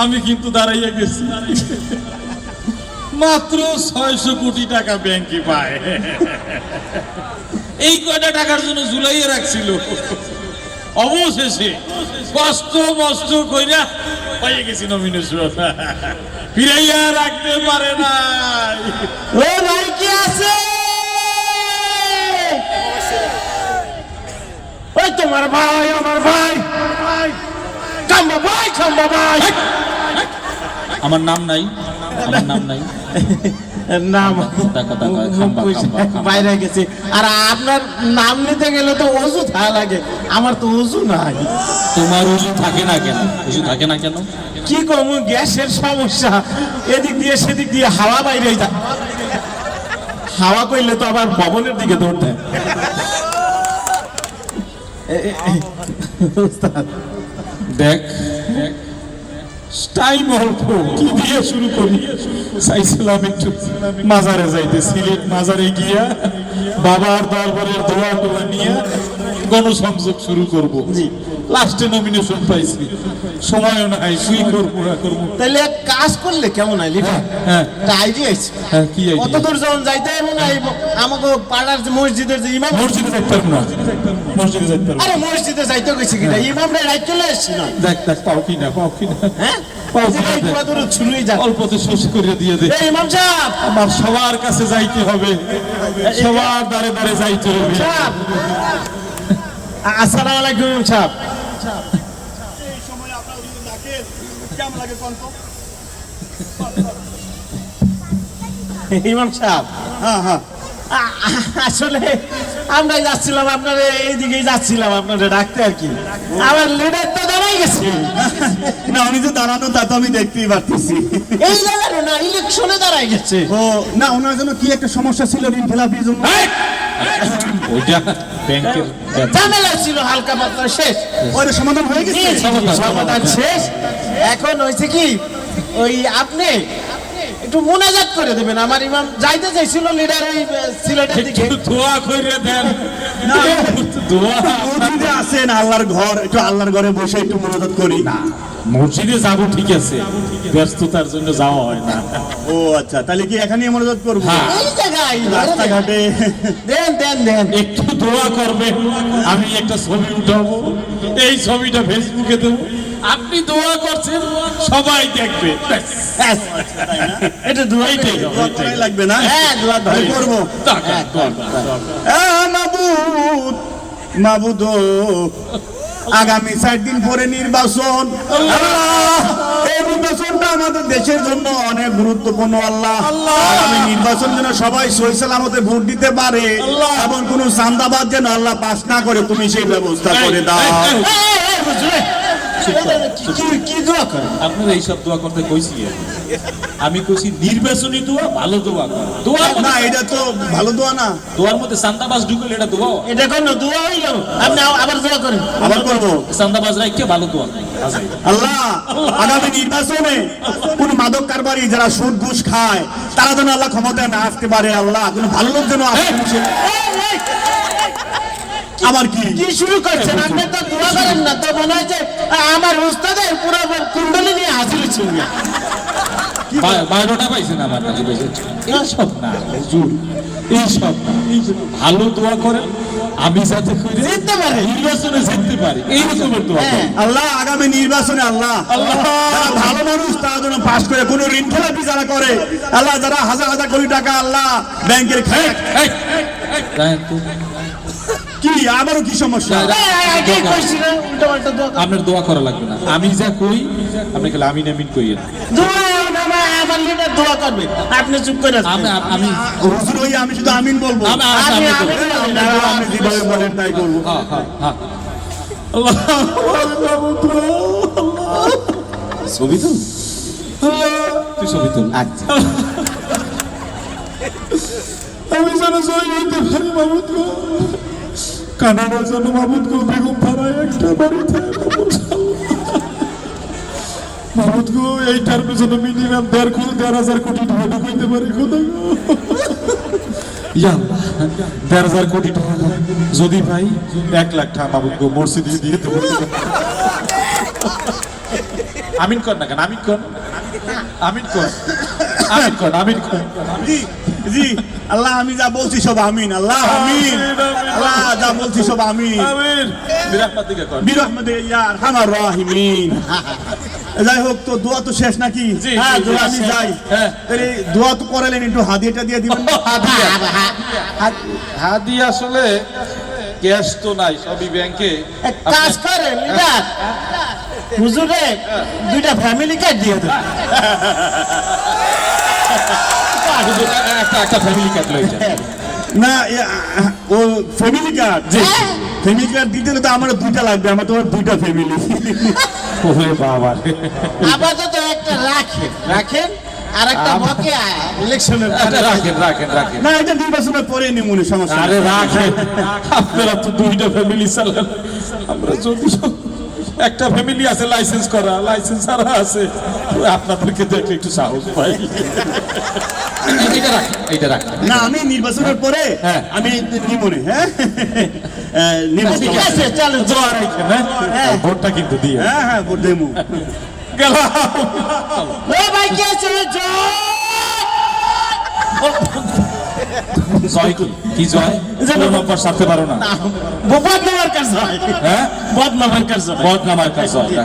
আমি কিন্তু দাঁড়াইয়া গেছি, মাত্র 600 কোটি টাকা ব্যাংকে পায়। এই কয়টা টাকার জন্য ঝুলাইয়া রাখছিল, অবশেষে কষ্ট মষ্ট কইরা পাইয়ে গেছি নমিনেশন, ফিরাইয়া রাখতে পারে না। ও ভাই কি আছে? ওই তোমার ভাই, আমার ভাই, খাম্বা ভাই, খাম্বা ভাই। আমার নাম নাই, আমার নাম নাই, নাম খাম্বা। বাইরে গেছে। আর আপনার নাম নিতে গেলে তো ওযু থাকা লাগে, আমার তো ওযু নাই। তোমার ওষু থাকে না কেন? ওষু থাকে না কেন? কি কম, গ্যাসের সমস্যা, এদিক দিয়ে সেদিক দিয়ে হাওয়া বাইরে যায়। হাওয়া কইলে তো আবার ভবনের দিকে দৌড় দেয়। দেখ টাইম অল্প, কি দিয়ে শুরু করি? চাইছিলাম একটু মাজারে যাইতে, সিলেট মাজারে গিয়া বাবার দরবারের দোয়া টোয়া নিয়ে গণসংযোগ শুরু করবো। লাস্টে নমিনেশন পাইছি, সময়ও নাই, শুই করবো না করবো। তাহলে এক কাজ করলে কেমন হয় লিখা? হ্যাঁ আইডিয়া আছে। হ্যাঁ, কি কত idea? দূর যখন যাইতে এমন আমাকে পাড়ার যে মসজিদের যে ইমাম, মসজিদে যাইতে পারবো না, মসজিদে যাইতে পারবো না। আরে মসজিদে যাইতে গেছি কিনা, ইমামরা রাইট চলে আসছি না। দেখ দেখ, পাও কিনা, পাও কিনা, হ্যাঁ পাও কিনা, এই পুরা দূর ছুড়েই যা। অল্পতে শেষ করে দিয়ে দে। এই ইমাম সাহেব, আমার সবার কাছে যাইতে হবে, সবার দ্বারে দ্বারে যাইতে হবে। সাহেব, আসসালামু আলাইকুম ইমাম সাহেব। এই সময় আপনারা যদি ডাকেন কেমন লাগে কোন তো? ইমাম সাহেব, হ্যাঁ হ্যাঁ, আসলে আমরা যাচ্ছিলাম আপনার এইদিকেই যাচ্ছিলাম আপনাদের ডাকতে আর কি। আমার লিডার তো দাঁড়াই গেছে। না উনি যে দাঁড়ানো তা তো আমি দেখতেই পারতেছি। এই দাঁড়ানো না, ইলেকশনে দাঁড়াই গেছে। ও না, ওনার জন্য কি একটা সমস্যা ছিল ঋণ খেলাপির জন্য? ওইটা ব্যাংকের ঝামেলা ছিল হালকা পাতলা, শেষ। ওইটা সমাধান হয়ে গেছে। সমাধান শেষ। এখন হয়েছে কি, ওই আপনি একটু মোনাজাত করে দেবেন। আমার ইমাম যাইতে চাইছিল লিডার ওই সিলেটের দিকে। একটু দোয়া করে দেন। না, দোয়া মসজিদে আছেন, আল্লাহর ঘর, একটু আল্লাহর ঘরে বসে একটু মোনাজাত করি না। মসজিদে যাবো ঠিক আছে, ব্যস্ততার জন্য যাওয়া হয় না। ও আচ্ছা, তাহলে কি এখানেই মোনাজাত করবো? হ্যাঁ। এই জায়গায় রাস্তাঘাটে দেন দেন দেন। একটু দোয়া করবে, আমি একটা ছবি উঠাবো, এই ছবিটা ফেসবুকে দেবো, আপনি দোয়া করছেন, সবাই দেখবে। ব্যাস। ব্যাস, এটা দোয়াই এইটাই দেন। হবে, দোয়া এইটাই করাই হবে। লাগবে না? হ্যাঁ, দোয়া তাহলে দেন। করবো। দরকার, দরকার, দরকার। মাবুদ মাবুদ, আগামী 4 দিন পরে নির্বাচন। আল্লাহ, এই নির্বাচনটা আমাদের দেশের জন্য অনেক গুরুত্বপূর্ণ। আল্লাহ, আগামী নির্বাচন যেন সবাই সহি সালামতে ভোট দিতে পারে, এবং কোন চান্দাবাদ যেন আল্লাহ পাস না করে, তুমি সেই ব্যবস্থা করে দাও। এই, এই, এই, এই, হুজুর, কি দোয়া করেন? আপনারা এইসব দোয়া করতে কইছি? আমি কইছি নির্বাচনী দোয়া, ভালো দোয়া কর। দোয়ার না, মধ্যে, এটা তো ভালো দোয়া না। দোয়ার মধ্যে চান্দাবাজ ঢুকলে এটা দোয়া? এটা কোন দোয়া হইল? আপনি আবার দোয়া করেন। আবার করবো। চান্দাবাজ রাইকে ভালো দোয়া নাই। আল্লাহ, আগামী নির্বাচনে কোন মাদক কারবারি যারা সুদ ঘুষ খায় তারা যেন আল্লাহ ক্ষমতায় না আসতে পারে। আল্লাহ, কোন ভালো লোক যেন আসতে বসে। আবার কি কি শুরু করছেন? আপনি তো দোয়া করেন না, তো মনে হয় যে আমার উস্তাদের পুরো কুণ্ডলী নিয়ে হাজির ছিল। বারোটা পাইছেন আমার কাছে, এইসব না হুজুর, এইসব না। ভালো দোয়া করেন, আমি যাতে করে জিততে পারি, নির্বাচনে জিততে পারি, এই রকমের দোয়া করেন। আল্লাহ, আগামী নির্বাচনে আল্লাহ যারা ভালো মানুষ তারা যেন পাস করে, কোন ঋণ খেলাপি যারা করে আল্লাহ, যারা হাজার হাজার কোটি টাকা আল্লাহ ব্যাংকের খায়। এই, জানেন তো, কি আবারও কি সমস্যা? কি কইছি না, উল্টাপাল্টা দোয়া করেন। আপনার দোয়া করা লাগবে না, আমি যা কই আপনি খালি আমিন আমিন কইয়েন। দোয়া আমার লিডার দোয়া করবে, আপনি চুপ করে আমি আমি হুজুর হইয়া আমি শুধু আমিন বলবো। আমি আমি আপনি যেভাবে বলেন তাই করবো। হ্যাঁ হ্যাঁ হ্যাঁ। আল্লাহ, ছবি তুল, তুই ছবি তুল। আচ্ছা, আমি যেন জয় হইতে পারি মাহমুদ গো, কানাডার জন্য মাহমুদ গো, বেগম পাড়ায় একটা বাড়িতে মাহমুদ গো, এই টার্মের জন্য মিনিমাম 1.5 কোটি টাকা ঢুকাইতে পারি খোদা গো। ইয়া আল্লাহ, 1.5 কোটি টাকা যদি ভাই 1 লাখ টাকা মাহমুদ গো মসজিদে দিয়ে দেবো। আমিন কর না কেন? আমিন কর, আমিন কর, আমিন কর, আমিন কর। জি জি আল্লাহ আমি যা বলছি সব আমিন আল্লাহ আমিন আল্লাহ যা বলছি সব আমিন আমিন। বিরাহমাতিকা কর। বিরহমতে ইয়া আরহামার রাহিমিন। যাই হোক তো দোয়া তো শেষ নাকি? জি, হ্যাঁ জি, দোয়া জি, আমি শেষ। যাই। হ্যাঁ। তাহলে দোয়া তো করালেন, একটু হাদিয়াটা দিয়ে দিবেন না? হাদি আসলে ক্যাশ তো নাই, সবই ব্যাংকে। এক কাজ করেন লিডার, হুজুরে দুইটা ফ্যামিলি কার্ড দিয়ে দেন। একটা ফ্যামিলি কার্ড লইছে। না ও ফ্যামিলি কার্ড, ফ্যামিলি কার্ড দিতে হলে তো আমার দুইটা লাগবে, আমার তোমার দুইটা ফ্যামিলি। ওরে বাবা রে। আপাতত একটা রাখেন রাখেন, আর একটা বকেয়া ইলেকশনের আচ্ছা, রাখেন রাখেন রাখেন। না এটা নির্বাচনের পরে নিমুনি সমস্যা আরে নেই। রাখেন, আপনারা তো দুইটা ফ্যামিলি চালান, আমরা যদি একটা ফ্যামিলি আছে লাইসেন্স করা, লাইসেন্স ছাড়া আছে, আপনাদেরকে দেখলে একটু সাহস পাই। এটা রাখেন, এটা রাখেন। না আমি নির্বাচনের পরে হ্যাঁ। আমি নিমুনি, হ্যাঁ নিমু। ঠিক আছে চলো দোয়া রাখেন, হ্যাঁ? ভোটটা কিন্তু দিয়ে হ্যাঁ হ্যাঁ ভোট দেবো। গেলাম। ও ভাই কে আছে জয়? জয় কি? কি জয়? নম্বর সারতে পারো না? বদনামার কাজ হয়, হ্যাঁ, বদনামার কাজ হয়। বদনামার কাজ জয়।